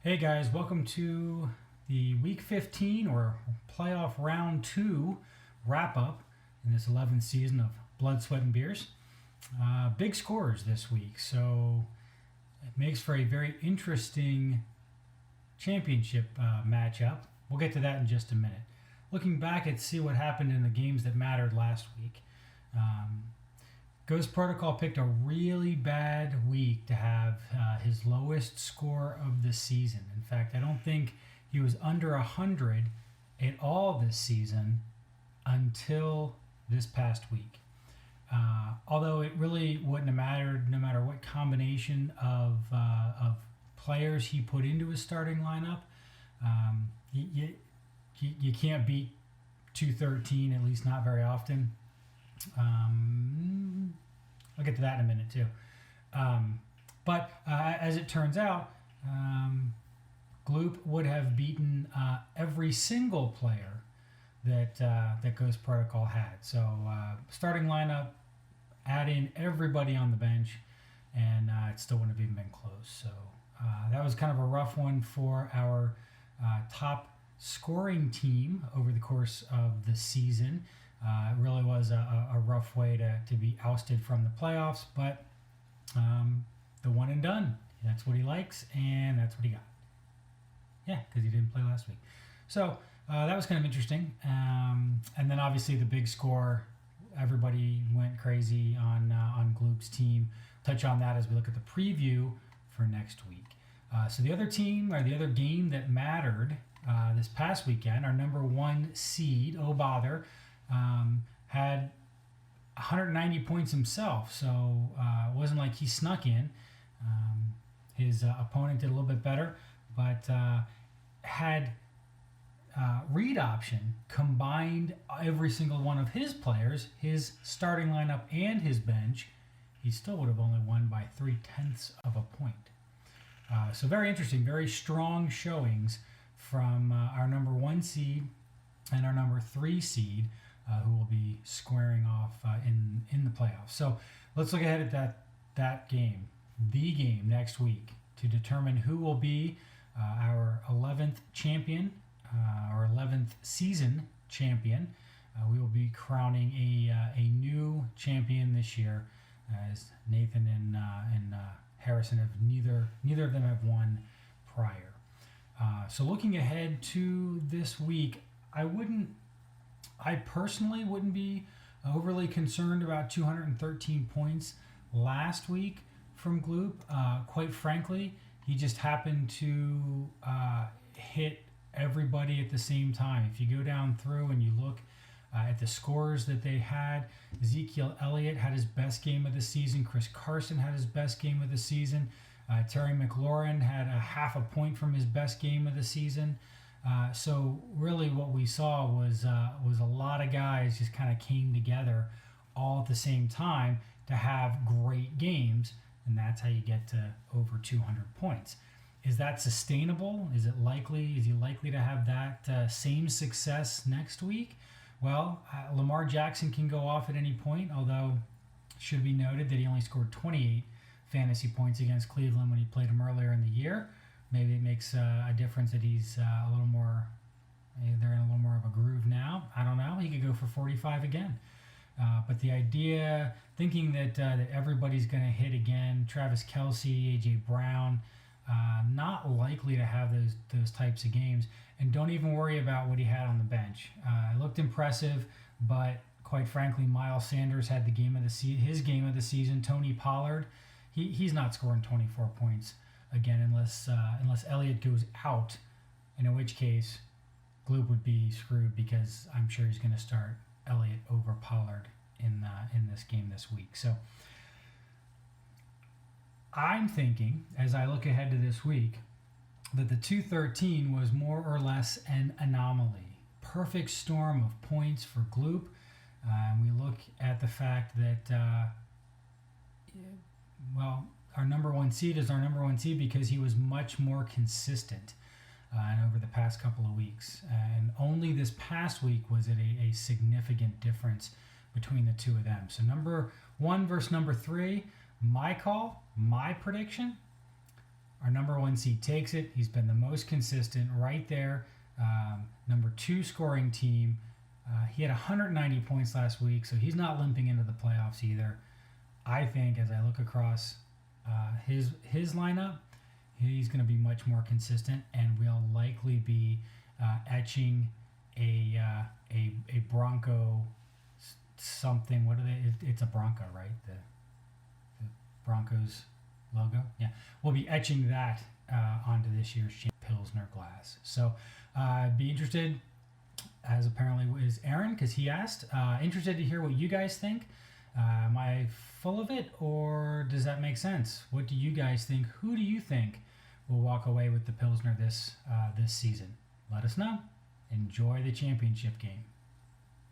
Hey guys, welcome to the Week 15 or playoff round 2 wrap up in this 11th season of Blood, Sweat, and Beers. Big scores this week, so it makes for a very interesting championship matchup. We'll get to that in just a minute. Looking back at see what happened in the games that mattered last week. Ghost Protocol picked a really bad week to have his lowest score of the season. In fact, I don't think he was under 100 at all this season until this past week. Although it really wouldn't have mattered no matter what combination of players he put into his starting lineup. You can't beat 213, at least not very often. I'll get to that in a minute too. But as it turns out, Gloop would have beaten every single player that Ghost Protocol had. So starting lineup, add in everybody on the bench, and it still wouldn't have even been close. So that was kind of a rough one for our top scoring team over the course of the season. It really was a rough way to be ousted from the playoffs, but the one and done. That's what he likes, and that's what he got. Yeah, because he didn't play last week. So that was kind of interesting. And then obviously the big score, everybody went crazy on Gloop's team. Touch on that as we look at the preview for next week. So the other team, or the other game that mattered this past weekend, our number one seed, Oh Bother, had 190 points himself, so it wasn't like he snuck in. His opponent did a little bit better, but had read option combined every single one of his players, his starting lineup and his bench, he still would have only won by 0.3 of a point. So very interesting, very strong showings from our number one seed and our number 3 seed, who will be squaring off in the playoffs. So let's look ahead at that game, the game next week, to determine who will be our 11th champion, our 11th season champion. We will be crowning a new champion this year, as Nathan and Harrison have neither of them have won prior. So looking ahead to this week, I personally wouldn't be overly concerned about 213 points last week from Gloop. Quite frankly, he just happened to hit everybody at the same time. If you go down through and you look at the scores that they had, Ezekiel Elliott had his best game of the season. Chris Carson had his best game of the season. Terry McLaurin had a half a point from his best game of the season. So really what we saw was a lot of guys just kind of came together all at the same time to have great games, and that's how you get to over 200 points. Is that sustainable? Is he likely to have that same success next week? Well, Lamar Jackson can go off at any point, although it should be noted that he only scored 28 fantasy points against Cleveland when he played him earlier in the year. Maybe it makes a difference that he's a little more, they're in a little more of a groove now. I don't know. He could go for 45 again. But the idea, thinking that everybody's going to hit again, Travis Kelce, A.J. Brown, not likely to have those types of games. And don't even worry about what he had on the bench. It looked impressive, but quite frankly, Miles Sanders had his game of the season. Tony Pollard, he's not scoring 24 points again unless Elliott goes out, and in which case Gloop would be screwed, because I'm sure he's going to start Elliott over Pollard in this game this week. So I'm thinking, as I look ahead to this week, that the 213 was more or less an anomaly. Perfect storm of points for Gloop. We look at the fact that our number one seed is our number one seed because he was much more consistent over the past couple of weeks. And only this past week was it a significant difference between the two of them. So number one versus number 3, my call, my prediction, our number 1 seed takes it. He's been the most consistent right there. Number 2 scoring team. He had 190 points last week, so he's not limping into the playoffs either. I think as I look across his lineup, he's going to be much more consistent, and will likely be etching a Bronco something. What are they? It's a Bronco, right? The Broncos logo. Yeah, we'll be etching that onto this year's Pilsner glass. So be interested, as apparently is Aaron, because he asked. Interested to hear what you guys think. Am I full of it, or does that make sense? What do you guys think? Who do you think will walk away with the Pilsner this season? Let us know. Enjoy the championship game.